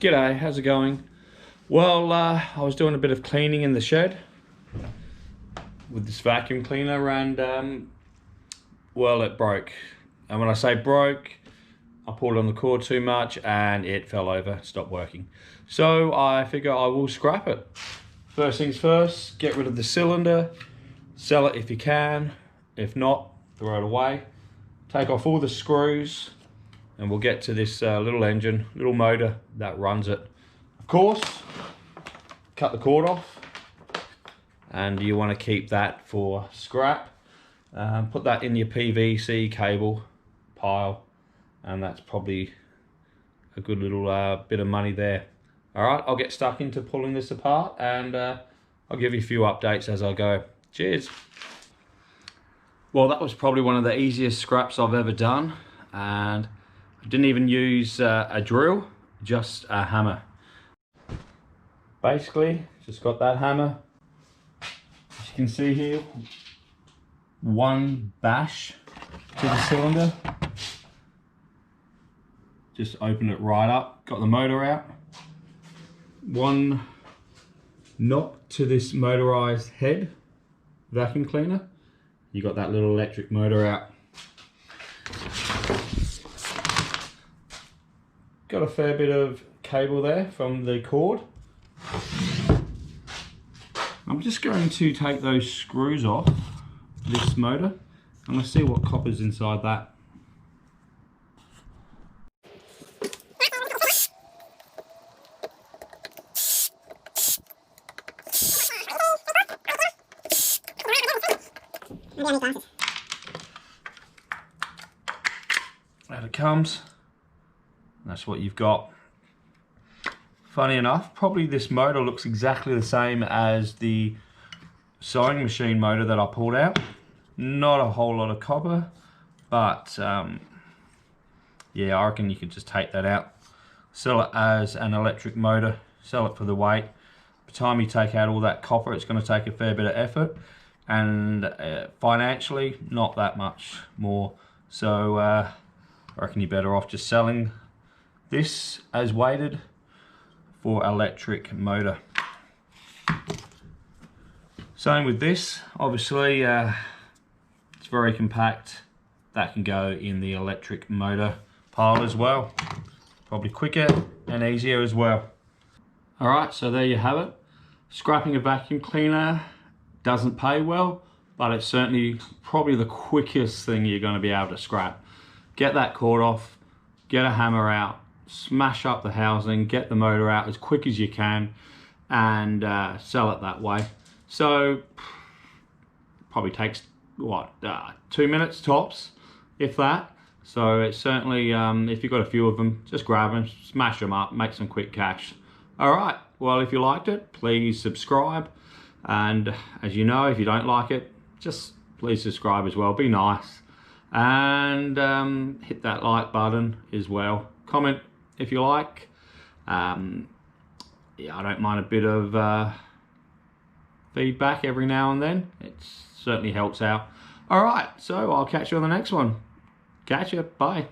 G'day, how's it going? Well, I was doing a bit of cleaning in the shed with this vacuum cleaner and, well, it broke. And when I say broke, I pulled on the cord too much and it fell over, stopped working. So I figure I will scrap it. First things first, get rid of the cylinder, sell it if you can. If not, throw it away. Take off all the screws and we'll get to this little engine, little motor that runs it. Of course, cut the cord off and you want to keep that for scrap. Put that in your PVC cable pile and that's probably a good little bit of money there. Alright, I'll get stuck into pulling this apart and I'll give you a few updates as I go. Cheers! Well, that was probably one of the easiest scraps I've ever done, and I didn't even use a drill, just a hammer. Basically, just got that hammer. As you can see here, one bash to the cylinder. Just open it right up, got the motor out. One knock to this motorized head vacuum cleaner. You got that little electric motor out. Got a fair bit of cable there from the cord. I'm just going to take those screws off this motor. I'm going to see what copper's inside that. Out it comes. That's what you've got. Funny enough, probably this motor looks exactly the same as the sewing machine motor that I pulled out. Not a whole lot of copper, but yeah, I reckon you could just take that out, sell it as an electric motor, sell it for the weight. By the time you take out all that copper, it's going to take a fair bit of effort, and financially, not that much more. So I reckon you're better off just selling this as weighted for electric motor. Same with this, obviously it's very compact. That can go in the electric motor pile as well. Probably quicker and easier as well. Alright, so there you have it. Scrapping a vacuum cleaner doesn't pay well, but it's certainly probably the quickest thing you're going to be able to scrap. Get that cord off, get a hammer out, smash up the housing, get the motor out as quick as you can, and sell it that way. So probably takes what, 2 minutes tops, if that. So it's certainly, if you've got a few of them, just grab them, smash them up, make some quick cash. All right, well, if you liked it, please subscribe. And as you know, if you don't like it, just please subscribe as well, be nice. And hit that like button as well. Comment if you like. Yeah, I don't mind a bit of feedback every now and then. It certainly helps out. All right, so I'll catch you on the next one. Catch you, bye.